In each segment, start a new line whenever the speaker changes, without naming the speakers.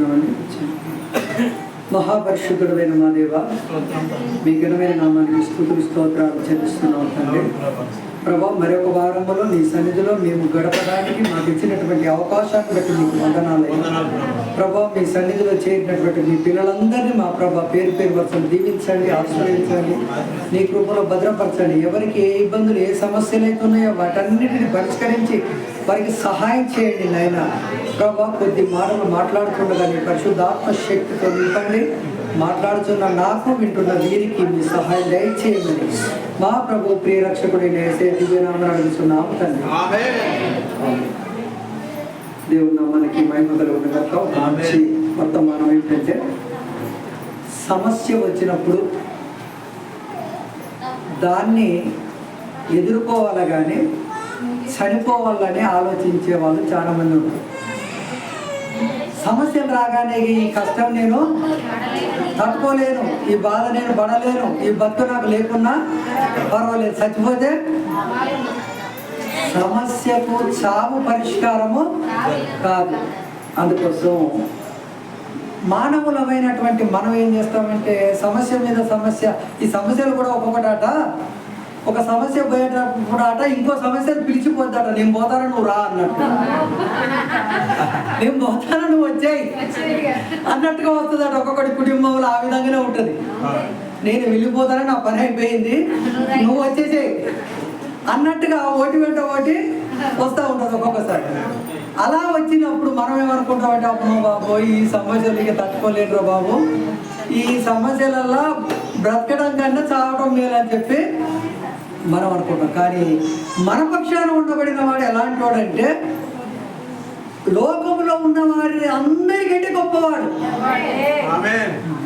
స్తోత్రములండి. మహాపరిశుద్ధుడైన మా దేవ, మీ ఘనమైన నామానికి స్తుతులు స్తోత్రాలు చెల్లిస్తున్నాం తండ్రి. ప్రభా, మరొక వారంలో నీ సన్నిధిలో మేము గడపడానికి మాకు ఇచ్చినటువంటి అవకాశాన్ని బట్టి మీకు వందనాలు. ప్రభా, మీ సన్నిధిలో చేరినటువంటి మీ పిల్లలందరినీ మా ప్రభా పేరు పేరు వరుసలు దీవించండి, ఆశీర్వదించండి, నీ కృపలో భద్రపరచండి. ఎవరికి ఏ ఇబ్బందులు ఏ సమస్యలు అయితే ఉన్నాయో వాటన్నిటిని పరిష్కరించి వారికి సహాయం చేయండి నాయన. ప్రభా, కొద్ది మాటలు మాట్లాడుతుండగా నీ పరిశుద్ధాత్మ శక్తితో నింపండి. మాట్లాడుతున్న నాకు, వింటున్న వీరికి మీ సహాయం దయచేయమని మా ప్రభు ప్రియ రక్షకుడైన యేసయ్య దివ్యనామమున అడుగుతున్నాము తండ్రి. దేవుని నామానికి మహిమ కలుగును గాక. మంచి వర్తమానం ఏంటంటే, సమస్య వచ్చినప్పుడు దాన్ని ఎదుర్కోవాలి కానీ చనిపోవాలని ఆలోచించే వాళ్ళు చాలా మంది ఉన్నారు. సమస్యలు రాగానే ఈ కష్టం నేను తట్టుకోలేను, ఈ బాధ నేను పడలేను, ఈ బతుకు నాకు లేకున్నా పర్వాలేదు, చచ్చిపోతే సమస్యకు చావు పరిష్కారము కాదు. అందుకోసం మానవులమైనటువంటి మనం ఏం చేస్తామంటే సమస్య మీద సమస్య, ఈ సమస్యలు కూడా ఒక్కొక్కటాట, ఒక సమస్య పోయేటప్పుడు అట ఇంకో సమస్యను పిలిచిపోద్దట. నేను పోతాను నువ్వు రా అన్నట్టు, నేను పోతాను నువ్వు వచ్చాయి అన్నట్టుగా వస్తుందట. ఒక్కొక్కటి కుటుంబంలో ఆ విధంగానే ఉంటుంది. నేను వెళ్ళిపోతాను, నా పని అయిపోయింది, నువ్వు వచ్చేసేయి అన్నట్టుగా ఓటి వెంట ఓటి వస్తూ ఉంటుంది ఒక్కొక్కసారి. అలా వచ్చినప్పుడు మనం ఏమనుకుంటామంటే, అప్పుడు బాబు ఈ సమస్యలు ఇక తట్టుకోలేదురా బాబు, ఈ సమస్యలల్లో బ్రతకడం కన్నా చావడం లేదని చెప్పి మనం అనుకుంటాం. కానీ మన పక్షాన ఉండబడిన వాడు ఎలాంటి వాడంటే, లోకంలో ఉన్న వారిని అందరికంటే గొప్పవాడు.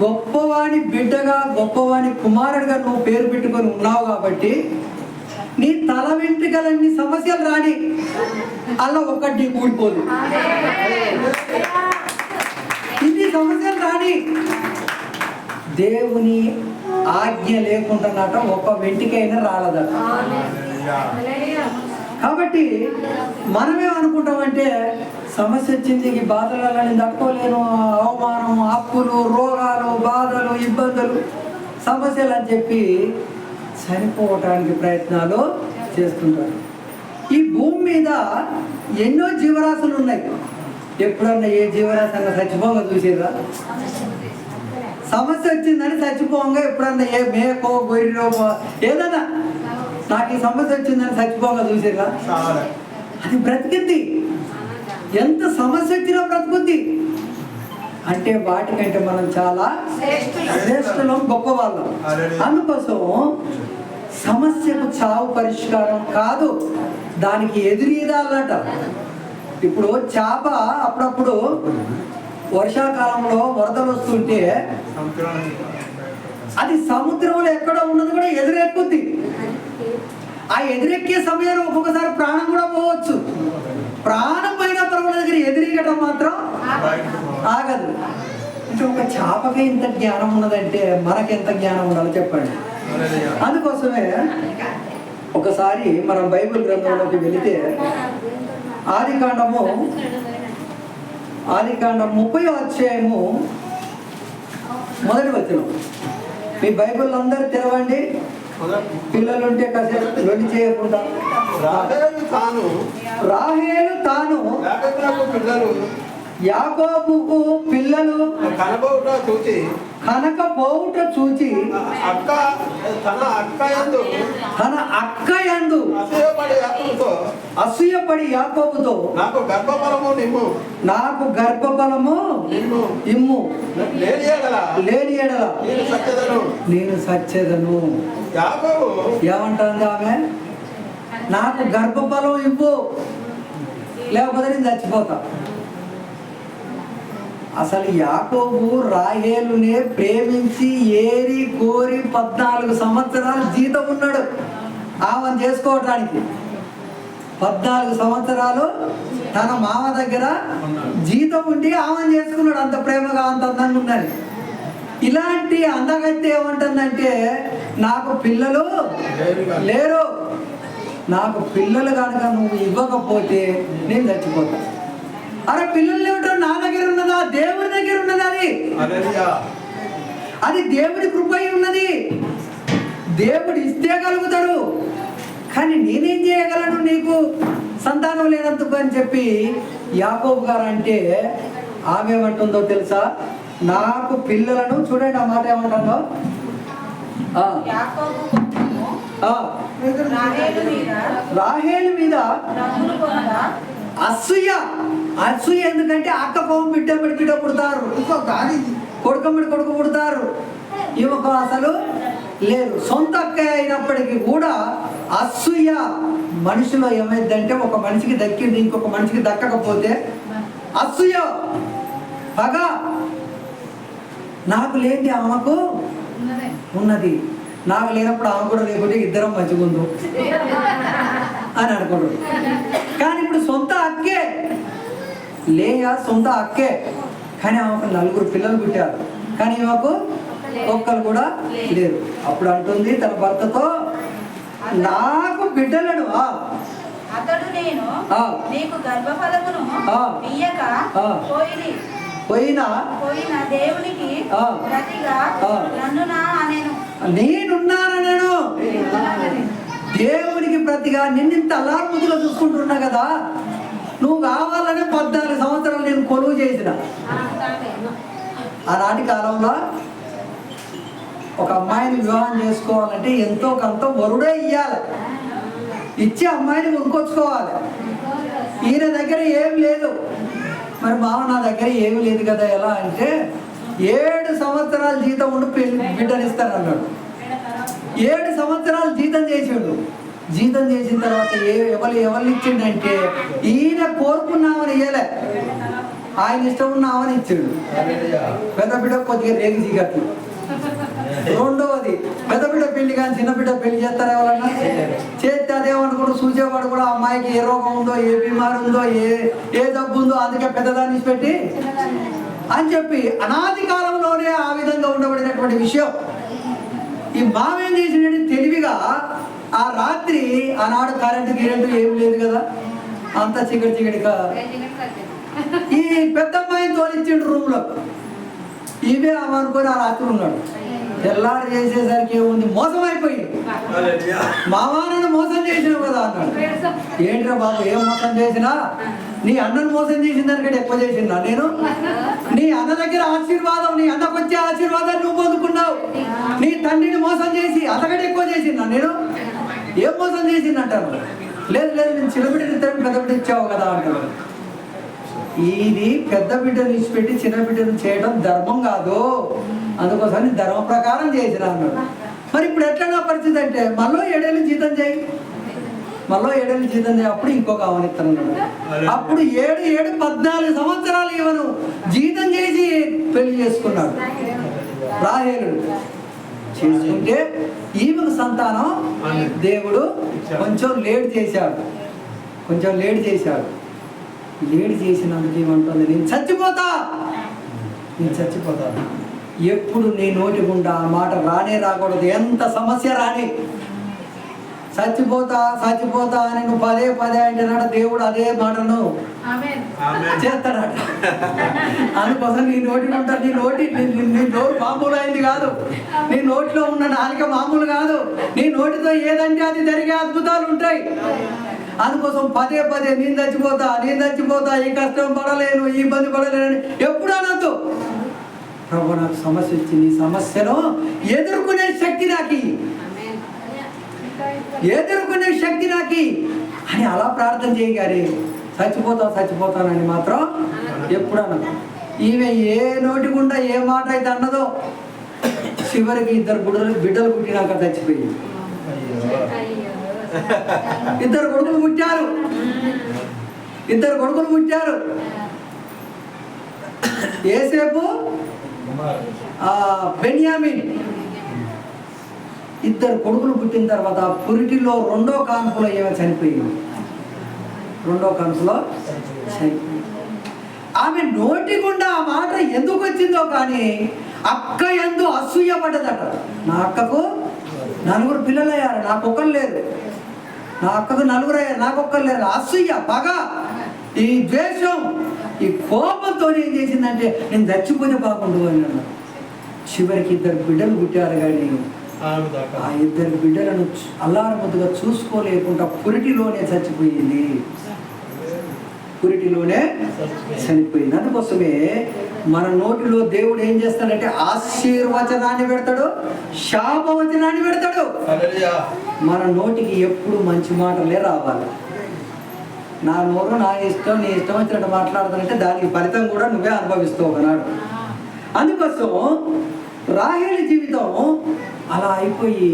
గొప్పవాని బిడ్డగా, గొప్పవాని కుమారుడిగా నువ్వు పేరు పెట్టుకొని ఉన్నావు కాబట్టి నీ తల వెంట్రుకలన్నీ సమస్యలు రాని, అలా ఒక్కటి కూడిపోదు. ఇన్ని సమస్యలు రాని, దేవుని ఆజ్ఞ లేకుండానట ఒక వెంటికైనా రాలదట. కాబట్టి మనమేమనుకుంటామంటే, సమస్య వచ్చింది, ఈ బాధలలో నేను తట్టుకోలేను, అవమానం, అప్పులు, రోగాలు, బాధలు, ఇబ్బందులు, సమస్యలు అని చెప్పి చనిపోవటానికి ప్రయత్నాలు చేస్తుంటారు. ఈ భూమి మీద ఎన్నో జీవరాశులు ఉన్నాయి. ఎప్పుడన్నా ఏ జీవరాశి అన్న చచ్చిపోగా చూసేదా? సమస్య వచ్చిందని చచ్చిపోగా ఎప్పుడన్నా ఏ మేకో గొర్రెో ఏదన్నా నాకు ఈ సమస్య వచ్చిందని చచ్చిపోగా చూసేదా? అది బ్రతికింది. ఎంత సమస్య వచ్చినా బ్రతుకుద్ది. అంటే వాటికంటే మనం చాలా శ్రేష్ఠులం, గొప్పవాళ్ళం. అందుకోసం సమస్యకు చావు పరిష్కారం కాదు, దానికి ఎదురీదాలట. ఇప్పుడు చేప అప్పుడప్పుడు వర్షాకాలంలో వరదలు వస్తుంటే అది సముద్రంలో ఎక్కడో ఉన్నది కూడా ఎదురెక్కుద్ది. ఆ ఎదురెక్కే సమయంలో ఒక్కొక్కసారి ప్రాణం కూడా పోవచ్చు. ప్రాణం పోయిన పర్వాల దగ్గర ఎదురీగటం మాత్రం ఆగదు. అంటే ఒక చేపకి ఇంత జ్ఞానం ఉన్నదంటే మనకెంత జ్ఞానం ఉండాలో చెప్పండి. అందుకోసమే ఒకసారి మనం బైబిల్ గ్రంథంలోకి వెళితే ఆదికాండము 30వ అధ్యాయము 1వ వచనం. మీ బైబిల్ అందరూ తెరవండి. పిల్లలుంటే కాసేపు లొల్లి చేయకుండా. రాహేలు తాను యాకోబుకు పిల్లలు కనకపోవుట చూచి తన అక్క యందు అసూయపడి యాకోబుతో, నాకు గర్భఫలము ఇమ్ము, లేని ఎడల నేను సచ్చెదను. ఏమంటుంది ఆమె? నాకు గర్భఫలం ఇవ్వు, లేకపోతే నేను చచ్చిపోతా. అసలు యాకోబు రాహేలునే ప్రేమించి ఏరి కోరి 14 సంవత్సరాలు జీతం ఉన్నాడు ఆమెను చేసుకోవటానికి. 14 సంవత్సరాలు తన మామ దగ్గర జీతం ఉండి ఆమెను చేసుకున్నాడు. అంత ప్రేమగా, అంత అందంగా ఉందని. ఇలాంటి అందగైతే ఏమంటుందంటే, నాకు పిల్లలు లేరు, నాకు పిల్లలు కనుక నువ్వు ఇవ్వకపోతే నేను చచ్చిపోతాను. అరే పిల్లలు ఏమిటో నా దగ్గర ఉన్నదా? దేవుడి దగ్గర అది దేవుడి కృప అయి ఉన్నది. దేవుడు ఇస్తే కలుగుతాడు. కానీ నేనేం చేయగలను నీకు సంతానం లేనందుకు అని చెప్పి యాకోబు గారు అంటే ఆమె ఏమంటుందో తెలుసా? నాకు పిల్లలను, చూడండి ఆ మాట ఏమంటుందో, రాహేలు మీద అసూయ. అసూయ ఎందుకంటే అక్క పోవం బిడ్డమ్మడి బిడ్డ పుడతారు, కొడుకమ్మడి కొడుకు పుడతారు, ఈమెకు అసలు లేదు. సొంత అక్క అయినప్పటికీ కూడా అసూయ మనిషిలో ఏమైందంటే, ఒక మనిషికి దక్కింది ఇంకొక మనిషికి దక్కకపోతే అసూయ, పగ. నాకు లేని ఆమెకు ఉన్నది, నాకు లేనప్పుడు ఆమె కూడా లేకుంటే ఇద్దరం మంచిగుందు అని అనుకోడు. కానీ ఇప్పుడు సొంత అక్కే, లేయా సొంత అక్కే, కానీ ఆమెకు 4 పిల్లలు పుట్టారు, కానీ ఆమెకు ఒక్కరు కూడా లేరు. అప్పుడు అంటుంది తన భర్తతో, నాకు బిడ్డలను
అతడు నేను నీకు గర్భఫలమును ఇయ్యక
పోయిన
దేవునికి ప్రతిగా
నేనున్నానను. దేవునికి ప్రతిగా నిన్నింత అల్లారుముద్దుగా చూసుకుంటున్నా కదా, నువ్వు కావాలని 14 సంవత్సరాలు నేను కొలువు చేసిన. ఆనాటి కాలంలో ఒక అమ్మాయిని వివాహం చేసుకోవాలంటే ఎంతో కొంత వరుడే ఇయ్యాలి, ఇచ్చి అమ్మాయిని కొనుక్కొచ్చుకోవాలి. ఈయన దగ్గర ఏం లేదు. మరి మామ నా దగ్గర ఏమి లేదు కదా, ఎలా అంటే 7 సంవత్సరాలు జీతం ఉండి బిడ్డనిస్తాను అన్నాడు. 7 సంవత్సరాలు జీతం చేసిండు. జీతం చేసిన తర్వాత ఎవరు ఇచ్చిండంటే, ఈయన కోరుకున్నామని ఇయ్యలే, ఆయన ఇష్టం ఉన్నామని ఇచ్చిండు. పెద్ద బిడ్డ కొద్దిగా రేగి సిగట్లు. రెండవది, పెద్ద బిడ్డ పెళ్లి కానీ చిన్న బిడ్డ పెళ్లి చేస్తారా ఎవరన్నా? చేస్తే అదేమనుకుంటూ చూసేవాడు కూడా అమ్మాయికి ఏ రోగం ఉందో, ఏ బీమారి ఉందో, ఏ జబ్బు ఉందో, అందుకే పెద్దదాన్ని పెట్టి అని చెప్పి అనాది కాలంలోనే ఆ విధంగా ఉండబడినటువంటి విషయం. ఈ మామేం చేసినట్టు తెలివిగా ఆ రాత్రి, ఆనాడు కరెంటు ఏం లేదు కదా, అంత చీకటిగా ఈ పెద్ద అమ్మాయిని తోలిచ్చిండు రూమ్లో. ఇవే అనుకొని ఆ రాత్రి ఉన్నాడు. తెల్లారు చేసేసరికి ఏముంది, మోసం అయిపోయింది. మామానను మోసం చేసినావు కదా అన్నాడు. ఏంట్రా బాబు, ఏం మోసం చేసినా? నీ అన్నను మోసం చేసిన దానికంటే ఎక్కువ చేసినా నేను? నీ అన్న దగ్గర ఆశీర్వాదం, నీ అన్నకు వచ్చే ఆశీర్వాదాన్ని నువ్వు పొందుకున్నావు. నీ తండ్రిని మోసం చేసి అంతకంటే ఎక్కువ చేసినా నేను? ఏం మోసం చేసిందంటారు? లేదు నేను చిన్న బిడ్డని ఇద్దరు పెద్ద బిడ్డ ఇచ్చావు కదా అంటారు. ఇది పెద్ద బిడ్డను ఇచ్చిపెట్టి చిన్న బిడ్డను చేయడం ధర్మం కాదు, అందుకోసం ధర్మ ప్రకారం చేసిన అన్నాడు. మరి ఇప్పుడు ఎట్లా నా పరిస్థితి అంటే, మళ్ళీ 7 ఏళ్ళు జీతం చేయి, అప్పుడు ఇంకొక అవనిస్తున్నాడు. అప్పుడు 14 సంవత్సరాలు ఇవను జీతం చేసి పెళ్లి చేసుకున్నాడు. రాహేలు చేసుకుంటే ఈమెకు సంతానం దేవుడు కొంచెం లేట్ చేశాడు. లేట్ చేసినందుకు ఏమంటుంది, నేను చచ్చిపోతాను. ఎప్పుడు నీ నోటి గుండా ఆ మాట రాకూడదు. ఎంత సమస్య రాని, చచ్చిపోతా అని నువ్వు పదే అంటున్నాడు దేవుడు. అదే మాటను చేస్తాడట. అందుకోసం నీ నోటి గుండా, నీ నోరు మామూలు అయింది కాదు, నీ నోటిలో ఉన్న నాలుక మామూలు కాదు. నీ నోటితో ఏదంటే అది జరిగే అద్భుతాలు ఉంటాయి. అందుకోసం పదే నేను చచ్చిపోతా, ఈ కష్టం పడలేను, ఈ ఇబ్బంది పడలేను ఎప్పుడు అనొద్దు. ప్రభు నాకు సమస్య ఇచ్చింది, ఈ సమస్యను ఎదుర్కొనే శక్తి నాకి అని అలా ప్రార్థన చేయగానే చచ్చిపోతానని మాత్రం ఎప్పుడు అనదు. ఈమె ఏ నోటి గుండా ఏ మాట అయితే అన్నదో, చివరికి 2 బిడ్డలు పుట్టినాక చచ్చిపోయింది. 2 కొడుకులు పుట్టారు. యోసేపు, బెన్యామిన్. 2 కొడుకులు పుట్టిన తర్వాత పురిటిలో 2వ కాన్పులో ఏమో చనిపోయింది. ఆమె నోటి గుండా ఆ మాట ఎందుకు వచ్చిందో కానీ అక్క యందు అసూయ పడ్డదట. నా అక్కకు 4 పిల్లలయ్యారు, నాకు ఒక్కరు లేరు. నా అక్కకు 4 అయ్యారు, నాకు ఒక్కరు లేరు. అసూయ, పగ, ఈ ద్వేషం ఈ కోపంతో ఏం చేసిందంటే నేను చచ్చిపోతే బాగుండు అని అన్నాడు. చివరికి 2 బిడ్డలు పుట్టారు. కానీ ఆ 2 బిడ్డలను అల్లారముద్దుగా చూసుకోలేకుండా పురిటిలోనే చచ్చిపోయింది. పురిటిలోనే చనిపోయింది. అందుకోసమే మన నోటిలో దేవుడు ఏం చేస్తాడంటే ఆశీర్వచనాన్ని పెడతాడు, శాపవచనాన్ని పెడతాడు. మన నోటికి ఎప్పుడు మంచి మాటలే రావాలి. నా నోరు నా ఇష్టం, నీ ఇష్టం వచ్చినట్టు మాట్లాడతానంటే దానికి ఫలితం కూడా నువ్వే అనుభవిస్తావు ఒకనాడు. అందుకోసం రాహేలు జీవితం అలా అయిపోయి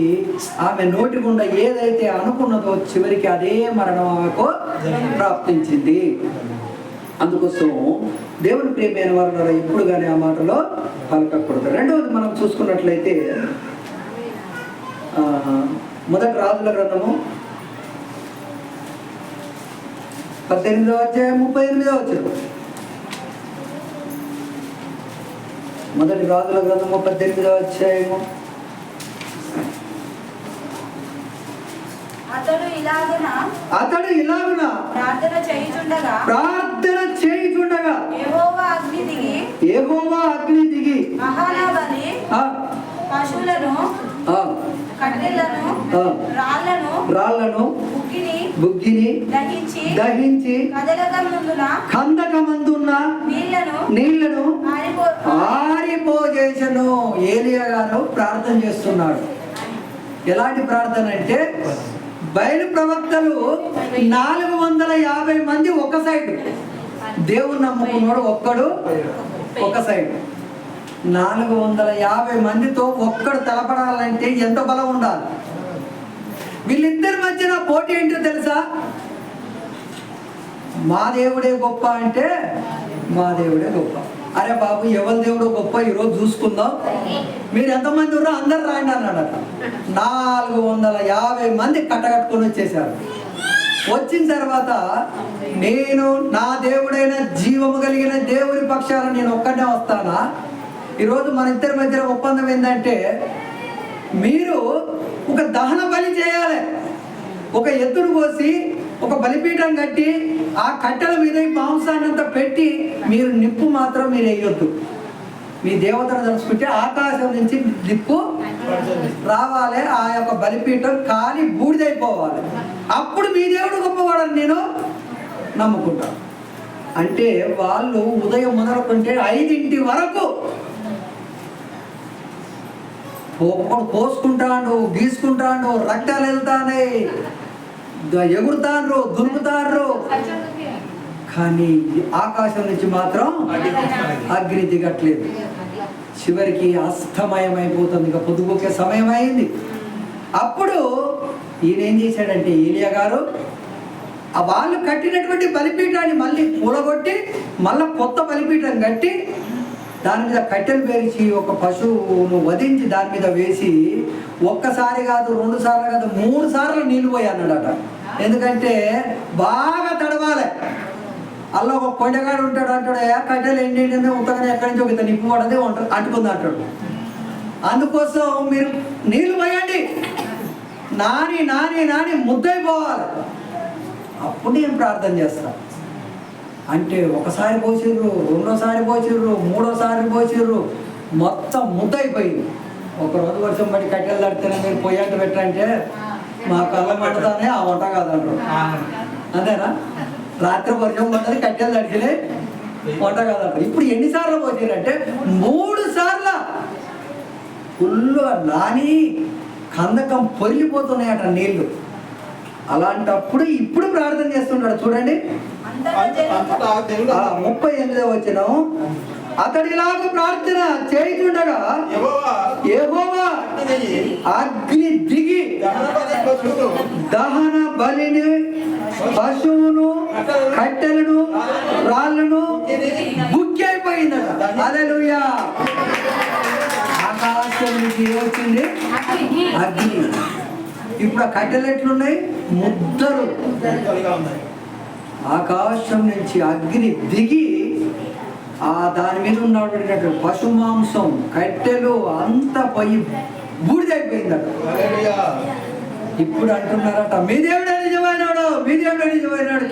ఆమె నోటి గుండా ఏదైతే అనుకున్నదో చివరికి అదే మరణం ఆమెకు ప్రాప్తించింది. అందుకోసం దేవుని ప్రియమైన వారు ఎప్పుడు కానీ ఆ మాటలో పలకకూడదు. రెండవది మనం చూసుకున్నట్లయితే మొదటి రాజుల గ్రంథము 18వ అధ్యాయం 38వ వచనం. మొదటి రాజుల గ్రంథము 18వ అధ్యాయము. అతడు ఇలాగున ప్రార్థన చేయుచుండగా యెహోవా అగ్ని దిగి
పశువులను, కట్టెలను,
రాళ్లను బుగ్గిని దహించి కందకమందున్న నీళ్లను ఆరిపోజేసెను. ఏలియా గారు ప్రార్థన చేస్తున్నాడు. ఎలాంటి ప్రార్థన అంటే బయలు ప్రవక్తలు 450 మంది ఒక సైడ్, దేవుని నమ్ముకున్నాడు ఒక్కడు ఒక సైడ్. 450 మందితో ఒక్కడు తలపడాలంటే ఎంత బలం ఉండాలి. వీళ్ళిద్దరి మధ్యన పోటీ ఏంటో తెలుసా? మా దేవుడే గొప్ప అంటే మా దేవుడే గొప్ప. అరే బాబు, ఎవరి దేవుడు గొప్ప ఈరోజు చూసుకుందాం, మీరు ఎంతమంది ఉన్నారో అందరు రాయండి అన్నాడట. 450 మంది కట్టకట్టుకొని వచ్చేసారు. వచ్చిన తర్వాత నేను నా దేవుడైన జీవము కలిగిన దేవుని పక్షాన నేను ఒక్కడే వస్తానా? ఈరోజు మన ఇద్దరి మధ్య ఒప్పందం ఏంటంటే మీరు ఒక దహన బలి చేయాలి. ఒక ఎద్దును కోసి ఒక బలిపీఠం కట్టి ఆ కట్టెల మీద ఈ మాంసాన్ని అంతా పెట్టి మీరు నిప్పు మాత్రం మీరు వేయొద్దు. మీ దేవతను తలుచుకుంటే ఆకాశం నుంచి నిప్పు రావాలి, ఆ యొక్క బలిపీఠం కాలి బూడిదైపోవాలి. అప్పుడు మీ దేవుడు గొప్పవాడని నేను నమ్ముకుంటాను. అంటే వాళ్ళు ఉదయం మొదలుకుంటే 5 వరకు ఒక్కడు కోసుకుంటాడు, గీసుకుంటాడు, రక్తాలు వెళ్తానే, ఎగురుతాండ్రు, దురుకుతాండ్రు. కానీ ఆకాశం నుంచి మాత్రం అగ్ని దిగట్లేదు. చివరికి అస్తమయమైపోతుంది, ఇంకా పొద్దుపోకే సమయం అయింది. అప్పుడు ఈయన ఏం చేశాడంటే ఏలియా గారు వాళ్ళు కట్టినటువంటి బలిపీఠాన్ని మళ్ళీ కూలగొట్టి మళ్ళీ కొత్త బలిపీఠం కట్టి దాని మీద కట్టెలు పేర్చి ఒక పశువును వధించి దాని మీద వేసి ఒక్కసారి కాదు, 2 సార్లు కాదు, 3 సార్లు నీళ్ళు పోయి అన్నాడట. ఎందుకంటే బాగా తడవాలి. అలా ఒక కొండగాడు ఉంటాడు, అంటాడు కట్టెలు ఏంటంటే ఉత్తగానే ఎక్కడి నుంచి ఒక నిప్పు పడదే అంటుకుంది అంటాడు. అందుకోసం మీరు నీళ్ళు పోయండి, నాని నాని నాని ముద్దైపోవాలి. అప్పుడు నేను ప్రార్థన చేస్తాను. అంటే ఒకసారి పోసిర్రు, 2వ పోసిర్రు, 3వ పోసిర్రు, మొత్తం ముద్దయిపోయింది. ఒకరోజు వర్షం పడి కట్టెలు తడితేనే మీరు పొయ్యంట పెట్టంటే మా కళ్ళ పడతానే ఆ వంట కాదంటారు. అంతేనా? రాత్రి వర్షం పడ్డది, కట్టెలు తడిచిలే, వంట కాదంటారు. ఇప్పుడు ఎన్నిసార్లు పోసిరంటే 3 సార్లు ఫుల్లుగా నాని కందకం పొరిగిపోతున్నాయట నీళ్లు. అలాంటప్పుడు ఇప్పుడు ప్రార్థన చేస్తుంటాడు. చూడండి 38వ వచనం. అతడిలాగా ప్రార్థన చేయుచుండగా యెహోవా అగ్ని దిగి దహన బలిని, పశువును, కట్టెలను, రాళ్లను బుక్కి అయిపోయిందట. హల్లెలూయా. ఆకాశం నుంచి ఏమొచ్చింది? అగ్ని. ఇప్పుడు ఆ కట్టెలు ఎట్లున్నాయి? ముద్దలు. ఆకాశం నుంచి అగ్ని దిగి దాని మీద ఉన్నటువంటి పశు మాంసం, కట్టెలు అంతా పోయి బూడిదైపోయిందట. ఇప్పుడు అంటున్నారట మీ దేవుడే నిజమైనాడు, మీ దేవుడే నిజమైనాడు.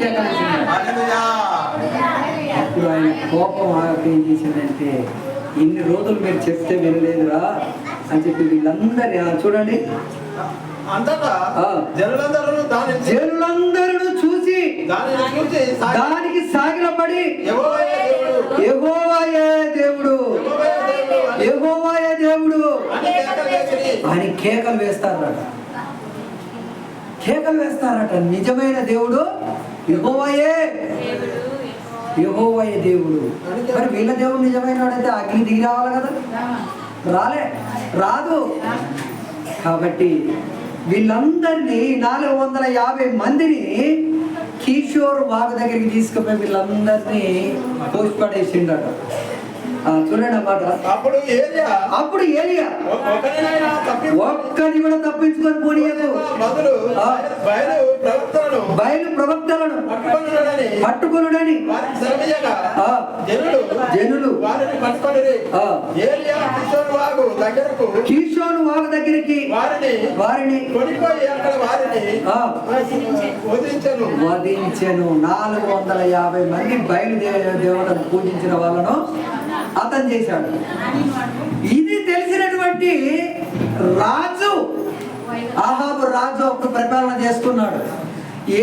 అప్పుడు ఆయన కోపం ఏం చేసిందంటే, ఇన్ని రోజులు మీరు చెప్తే వినలేదురా అని చెప్పి వీళ్ళందరి చూడండి
అంతటా జనులందరూ
జనులందరూ చూసి దానికి సాగిలపడి యెహోవాయే దేవుడు యెహోవాయే దేవుడు అని కేకలు వేస్తారట. కేకలు వేస్తారట. నిజమైన దేవుడు యెహోవాయే యెహోవాయే దేవుడు. మరి వీళ్ళ దేవుడు నిజమైన వాడైతే అగ్ని దిగి రావాలి కదా, రాదు. కాబట్టి వీళ్ళందరినీ 450 మందిని కిషోర్ వాగు దగ్గరికి తీసుకుపోయి వీళ్ళందరినీ పోసిపడేసిండట. చూడండి అన్నమాట. అప్పుడు ఏలియా ఒక్కని కూడా తప్పించుకొని పోనీయదు. బయలు ప్రవక్తలను పట్టుకొనుడని జనులు కీషోను వాగు దగ్గరికి వారిని వధించెను. 450 మంది బయలు దేవతను పూజించిన వాళ్ళను అతను చేశాడు. ఇది తెలిసినటువంటి రాజు ఆహాబు రాజు ఒక పరిపాలన చేస్తున్నాడు.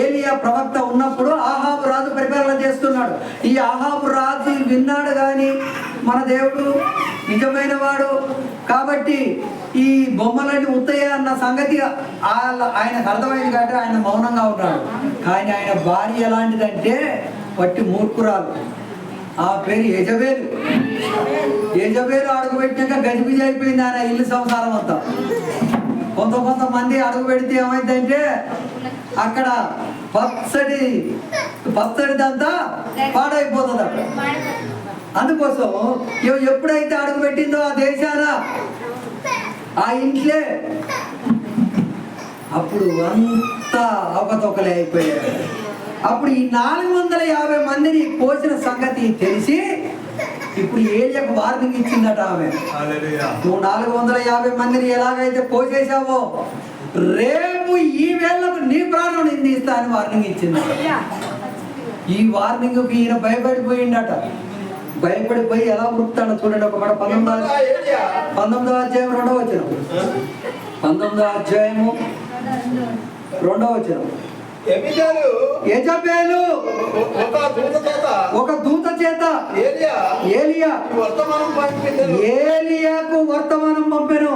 ఏలియా ప్రవక్త ఉన్నప్పుడు ఆహాబు రాజు పరిపాలన చేస్తున్నాడు. ఈ ఆహాబు రాజు విన్నాడు కానీ మన దేవుడు నిజమైన వాడు కాబట్టి ఈ బొమ్మలన్నీ ఉత్తయ్య అన్న సంగతి ఆయనకు అర్థమైంది కాబట్టి ఆయన మౌనంగా ఉన్నాడు. కానీ ఆయన భార్య ఎలాంటిదంటే పట్టి మూర్ఖురాలు. ఆ పేరు యెజబేలు. యెజబేలు అడుగు పెట్టాక గజిబిజి అయిపోయింది ఆయన ఇల్లు సంసారం అంతా. కొంతమంది అడుగు పెడితే ఏమైందంటే అక్కడ పచ్చడిదంతా పాడైపోతుంది అక్కడ. అందుకోసం ఎప్పుడైతే అడుగు పెట్టిందో ఆ దేశాన ఆ ఇంట్లో అప్పుడు అంతా అవకతవకలే అయిపోయారు. అప్పుడు ఈ 450 మందిని కోసిన సంగతి తెలిసి ఇప్పుడు ఏలియాకు వార్నింగ్ ఇచ్చిందట ఆమె. నువ్వు 450 మందిని ఎలాగైతే కోసేసావో రేపు ఈ వేళకు నీ ప్రాణం నిందిస్తా అని వార్నింగ్ ఇచ్చిందట. ఈ వార్నింగ్కి ఈయన భయపడిపోయిందట. భయపడిపోయి ఎలా ఉరుకుతాడో చూడండి. ఒక మాట 19వ అధ్యాయం 2వ వచనం. 19వ అధ్యాయము 2వ వచనం. యెజబేలు ఒక దూత చేత ఏలియాకు వర్తమానం పంపెను.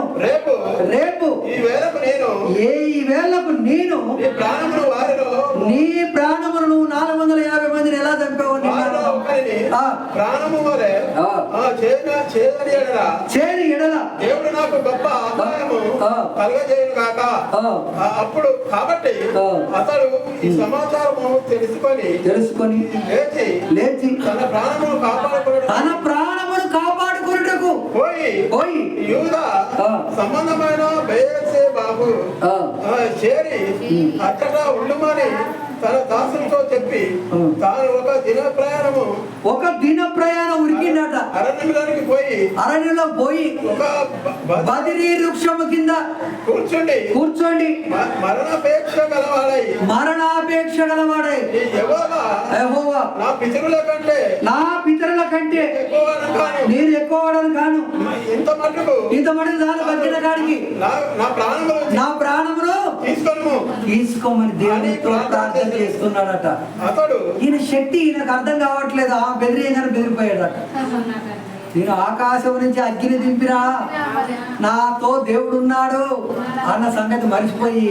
రేపు ఈ వేళకు నేను నీ ప్రాణమును 450 మందిని ఎలా చంపావు? చేరి ఎడల
దేవుడు నాకు గొప్ప ఆదాయము కలుగజేయును గాక. అప్పుడు కాబట్టి అతడు ఈ సమాచారము తెలుసుకొని లేచి తన ప్రాణమును కాపాడుకొనుటకు పోయి యూదా సంబంధమైన బెయేర్షెబాకు చేరి అచ్చట ఉండుమని తన దాసులతో చెప్పి తాను ఒక దిన ప్రయాణం ఉరికిందట. అరణ్యంలో పోయి ఒక బదిరీ వృక్షము కింద కూర్చోండి మరణాపేక్ష గలవాడై యెహోవా నా పితరుల కంటే నేను ఎక్కువడను కాను. ఇంత మటుకు దాని బతికిన కాడికి నా ప్రాణమును తీసుకోమని దేవునితో ప్రార్థన చేస్తున్నాడట. ఈయన శక్తి ఈయనకు అర్థం కావట్లేదు. ఆ బెదిరియగానే బెదిరిపోయాడట. నేను ఆకాశం నుంచి అగ్గిని దింపినా నాతో దేవుడు ఉన్నాడు అన్న సంగతి మర్చిపోయి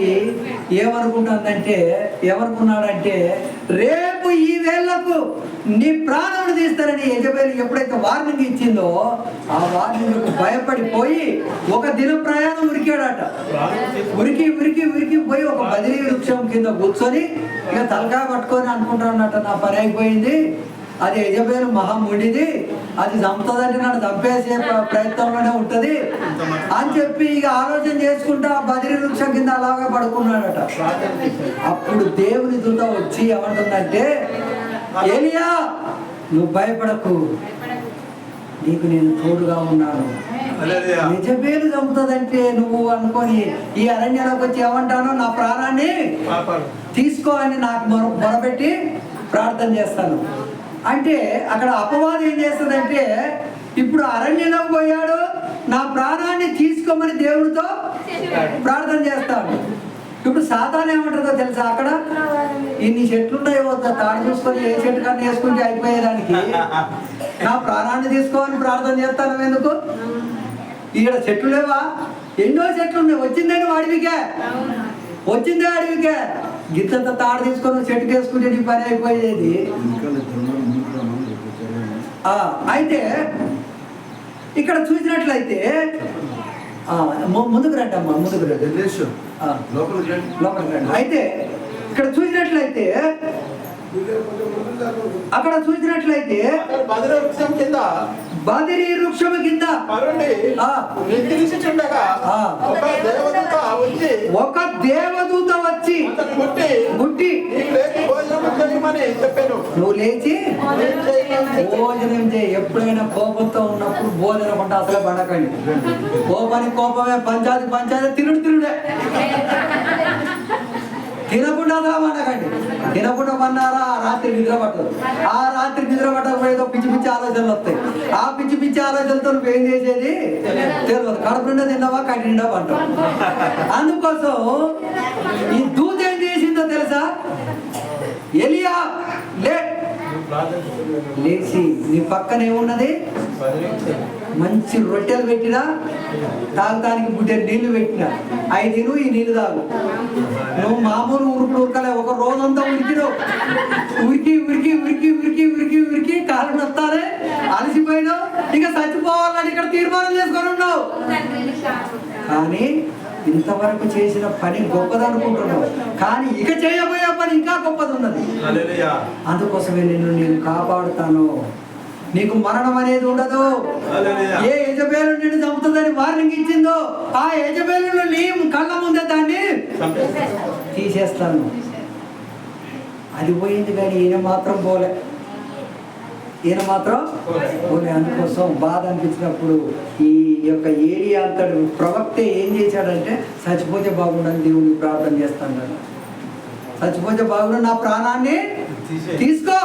ఏమనుకున్నాడంటే రేపు ఈ వేళ్లకు నీ ప్రాణం తీస్తారని యెజబేలు ఎప్పుడైతే వార్నింగ్ ఇచ్చిందో ఆ వార్నింగ్కు భయపడిపోయి ఒక దిన ప్రయాణం ఉరికాడట. ఉరికి పోయి ఒక బదిలీ వృక్షం కింద కూర్చొని ఇక తలకాయ పట్టుకొని అనుకుంటాడట, నా పని అయిపోయింది, అది యెజబేలు మహాముడిది, అది చంపుతుందంటే నన్ను చంపేసే ప్రయత్నంలోనే ఉంటది అని చెప్పి ఇక ఆలోచన చేసుకుంటూ ఆ బదిరీ వృక్షం కింద అలాగే పడుకున్నాడట. అప్పుడు దేవుని దూత వచ్చి ఏమంటుందంటే, ఏలియా నువ్వు భయపడకు, నీకు నేను తోడుగా ఉన్నాను. యెజబేలు చంపుతుందంటే నువ్వు అనుకొని ఈ అరణ్యంలోకి వచ్చి ఏమంటానో నా ప్రాణాన్ని తీసుకో అని నాకు మొరపెట్టి ప్రార్థన చేస్తాను అంటే అక్కడ అపవాదం ఏం చేస్తుందంటే, ఇప్పుడు అరణ్యంలో పోయాడు, నా ప్రాణాన్ని తీసుకోమని దేవుడితో ప్రార్థన చేస్తాడు. ఇప్పుడు సాతాను ఏమంటుందో తెలుసా, అక్కడ ఇన్ని చెట్లు ఉన్నాయో తాడు చూసుకొని ఏ చెట్టు కన్నా వేసుకుంటే అయిపోయేదానికి నా ప్రాణాన్ని తీసుకోమని ప్రార్థన చేస్తాను ఎందుకు? ఇక్కడ చెట్లు లేవా? ఎన్నో చెట్లు ఉన్నాయి, వచ్చిందని అడవికే, వచ్చిందే అడవికే. గిత్తంత తాడు తీసుకొని చెట్టుకు వేసుకుంటే నీ పని అయిపోయేది. అయితే ఇక్కడ చూసినట్లయితే ముందుకు రండి అమ్మా, ముందుకు రండి, లోపలికి రండి. అయితే ఇక్కడ చూసినట్లయితే అక్కడ చూసినట్లయితే బదిరీ వృక్షము కింద ఒక దేవదూత వచ్చి ముట్టి నువ్వు లేచి భోజనం చేయి. ఎప్పుడైనా కోపంతో ఉన్నప్పుడు భోజనం అంటే అసలే పడకండి. కోపమే, పంచాది తిరుడే. తినకుండా పడకండి. తినకుండా పన్నారా ఆ రాత్రి నిద్ర పట్టదు. ఆ రాత్రి నిద్ర పట్టకపోయేదో పిచ్చి పిచ్చి ఆలోచనలు వస్తాయి. ఆ పిచ్చి పిచ్చి ఆలోచనలతో నువ్వేం చేసేది తెలియదు. కడుపు నిండా తిన్నావా, కడి నిండా పంటావు. అందుకోసం ఈ దూత ఏం చేసిందో తెలుసా? ఎలియా లేచి నీ పక్కన ఏమున్నది, మంచి రొట్టెలు పెట్టినా, తాగటానికి బుడ్డ నీళ్లు పెట్టినా, 5 ఈ నీళ్ళు తాగు. నువ్వు మామూలు ఉరకలే, ఒక రోజంతా ఉరికి కాళ్ళు నొత్తానే అలసిపోయినావు, ఇక చచ్చిపోవాలని ఇక్కడ తీర్మానం చేసుకొని ఉన్నావు. కానీ ఇంతవరకు చేసిన పని గొప్పదనుకుంటున్నావు, కానీ ఇక చేయబోయే పని ఇంకా గొప్పది ఉన్నది. అందుకోసమే నేను కాపాడుతాను, నీకు మరణం అనేది ఉండదు. ఏ యజబేలు నిన్ను చంపుతుందని వార్నింగ్ ఇచ్చిందో ఆ యజబేలు నీ కళ్ళ ముందే దాన్ని తీసేస్తాను. అది పోయింది, కానీ ఈయన మాత్రం పోలే. అందుకోసం బాధ అనిపించినప్పుడు ఈ యొక్క ఏరియా అంతటి ప్రవక్త ఏం చేశాడంటే, చచ్చిపోతే బాగుండని దేవుడికి ప్రార్థన చేస్తాను కదా. చచ్చిపోతే బాగుండు, నా ప్రాణాన్ని తీసుకో.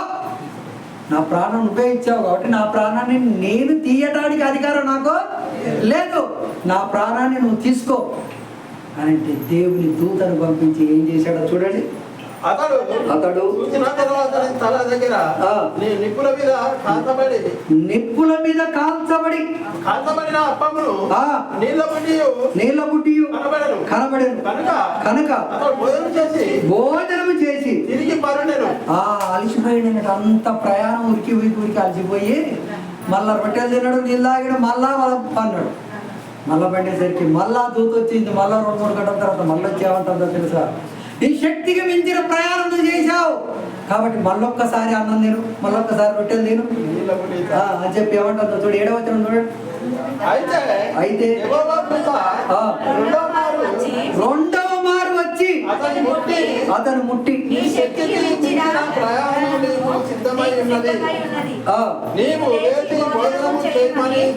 నా ప్రాణం నువ్వే ఇచ్చావు కాబట్టి నా ప్రాణాన్ని నేను తీయటానికి అధికారం నాకు లేదు. నా ప్రాణాన్ని నువ్వు తీసుకో అని అంటే దేవుని దూతను పంపించి ఏం చేశాడో చూడండి.
అతడు తల దగ్గర
నిప్పుల మీద కాల్చబడిన అప్పమును నీళ్ళ బుడ్డి కనబడెను కనుక భోజనము చేసి
తిరిగి
అలసిపోయిన అంత ప్రయాణం ఉరికి అలసిపోయి మళ్ళా రొట్టెలు తిన్నాడు, నీళ్ళు తాగాడు, మళ్ళా పన్నాడు. మళ్ళా పండేసరికి మళ్ళా దూత వచ్చింది. మళ్ళా 2-3 గంటల తర్వాత మళ్ళీ వచ్చేమంటుందో తెలుసా, ఈ శక్తికి మించిన ప్రయాణం నువ్వు చేశావు కాబట్టి మళ్ళొక్కసారి అన్నం తిను, మళ్ళొక్కసారి రొట్టెలు తిను అని చెప్పి ఏమంటుందో చూడు. 7వ వచనం చూడండి. అయితే రెండవ మారు వచ్చి అతను ముట్టి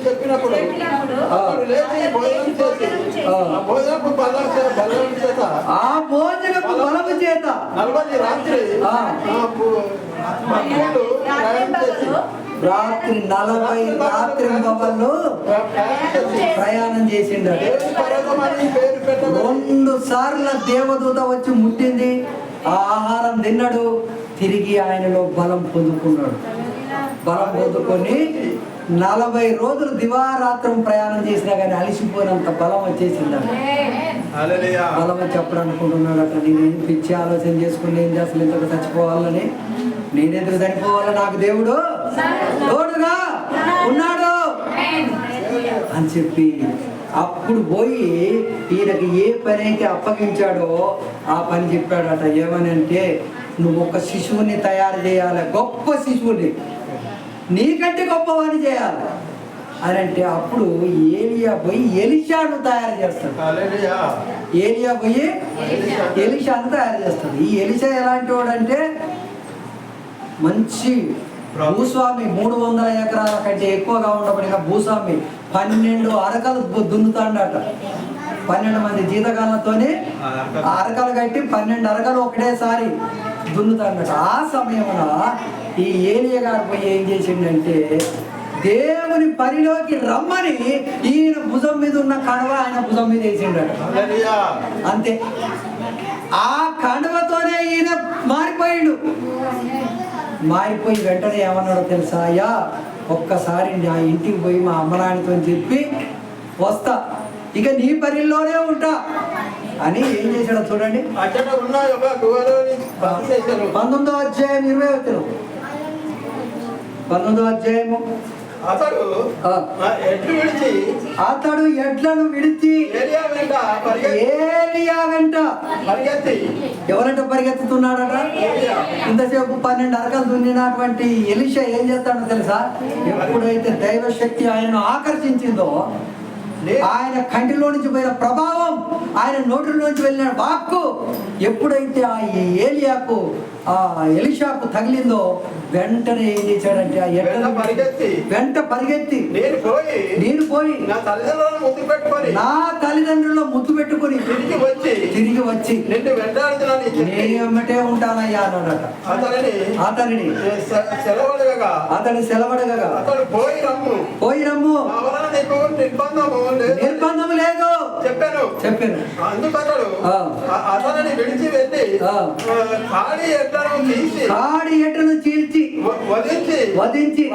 చెప్పినప్పుడు
ఆ భోజనపు బలము చేత
40 రాత్రి
రాత్రి 40 రాత్రింబవళ్ళు ప్రయాణం చేసిండు. 2 సార్లు దేవదూత వచ్చి ముట్టింది, ఆ ఆహారం తిన్నాడు, తిరిగి ఆయనలో బలం పొందుకున్నాడు. బలం పొందుకొని 40 రోజులు దివారాత్రం ప్రయాణం చేసినా కానీ అలిసిపోయినంత బలం వచ్చేసిందంట. బలం వచ్చి అప్పుడు అనుకుంటున్నాడు అట్లా, నేనేం పిచ్చి ఆలోచన చేసుకుని ఏం అసలు ఇంతకు చచ్చిపోవాలని, నేనెందుకు చనిపోవాలని, నాకు దేవుడు తోడుగా ఉన్నాడు అని చెప్పి అప్పుడు పోయి ఈయనకి ఏ పని అయితే అప్పగించాడో ఆ పని చెప్పాడట. ఏమని అంటే, నువ్వు ఒక శిశువుని తయారు చేయాలి, గొప్ప శిశువుని, నీకంటే గొప్పవాడిని చేయాలి అని అంటే అప్పుడు ఏలియా పోయి ఎలీషాను తయారు చేస్తాడు. ఏలియా పోయి ఎలీషాను తయారు చేస్తాడు. ఈ ఎలీషా ఎలాంటి వాడంటే మంచి భూస్వామి, 300 ఎకరాల కంటే ఎక్కువగా ఉండబడిన భూస్వామి, 12 అరకలు దున్నుతాడట. 12 మంది జీతగాళ్ళతోనే అరకలు కట్టి 12 అరకలు ఒకటేసారి దున్నుతాడట. ఆ సమయంలో ఈ ఏలియా గారు పోయి ఏం చేసిండంటే దేవుని పనిలోకి రమ్మని ఈయన భుజం మీద ఉన్న కడవ ఆయన భుజం మీద వేసిండట.
హల్లెలూయా.
అంతే. ఆ కడవతోనే ఈయన మారిపోయిండు. మారిపోయి వెంటనే ఏమన్నాడో తెలుసా? అయ్యా ఒక్కసారి నా ఇంటికి పోయి మా అమ్మనాన్నతో చెప్పి వస్తా, ఇక నీ పనిలోనే ఉంటా అని ఏం చేశాడో చూడండి.
అక్కడ ఉన్న ఒక గుహలోని బస చేశారు.
19వ అధ్యాయం 20వ వచనం. 19వ అధ్యాయము.
అతడు ఎట్లు విడిచి
అతడు ఎడ్లను విడిచి
ఏలియా వెంట పరిగెత్తి
ఎవరంట పరిగెత్తుతున్నాడట? ఇంతసేపు 12 అరకలు దున్నినటువంటి ఎలీషా ఏం చేస్తాడో తెలుసా? ఎప్పుడైతే దైవశక్తి ఆయనను ఆకర్షించిందో, ఆయన కంటిలో నుంచి పోయిన ప్రభావం, ఆయన నోటిలోంచి వెళ్ళిన వాక్కు ఎప్పుడైతే ఆ ఏలియాకు ఆ ఎలీషాకు తగిలిందో వెంటనే ఏం చేశాడంటే ఆ వెంట పరిగెత్తి నేను పోయి నా తల్లిదండ్రులను ముద్దు పెట్టుకొని తిరిగి వచ్చి నేను ఎమ్మటే ఉంటానయ్యా అన్నాడట. అతని సెలవడగా పోయి రమ్ము, నిర్బంధము లేదు చెప్పాను. కాడి ఎడ్లను చీల్చి వధించి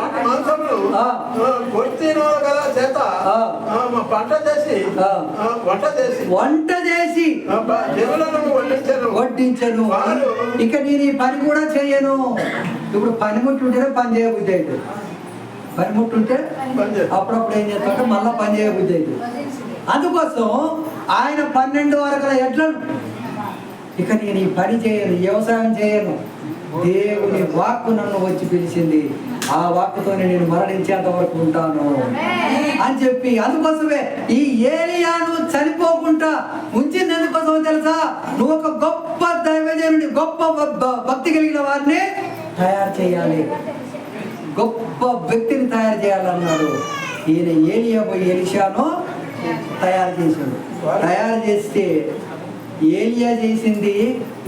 వంట చేసి వడ్డించను. ఇక నేను ఈ పని కూడా చేయను. ఇప్పుడు పనిముట్టు ఉంటేనే పని చేయబుద్ధి అవుతుంది. పనిముట్టు ఉంటే అప్పుడప్పుడు ఏం చేస్తాడంటే మళ్ళీ పని చేయబుద్ధి అవుతుంది. అందుకోసం ఆయన 12 వరకుల ఎడ్లను, ఇక నేను ఈ పని చేయను, వ్యవసాయం చేయను, దేవుని వాక్కు నన్ను వచ్చి పిలిచింది, ఆ వాక్కుతోనే నేను మరణించేంత వరకు ఉంటాను అని చెప్పి, అందుకోసమే ఈ ఏలియాను చనిపోకుండా ఉంచింది. ఎందుకోసమో తెలుసా? నువ్వు ఒక గొప్ప దైవజనుడి, గొప్ప భక్తి కలిగిన వారిని తయారు చేయాలి, గొప్ప వ్యక్తిని తయారు చేయాలన్నాడు. ఈయన ఏలియా పోయి ఎలీషాను తయారు చేశాడు. తయారు చేస్తే ఏలియా చేసింది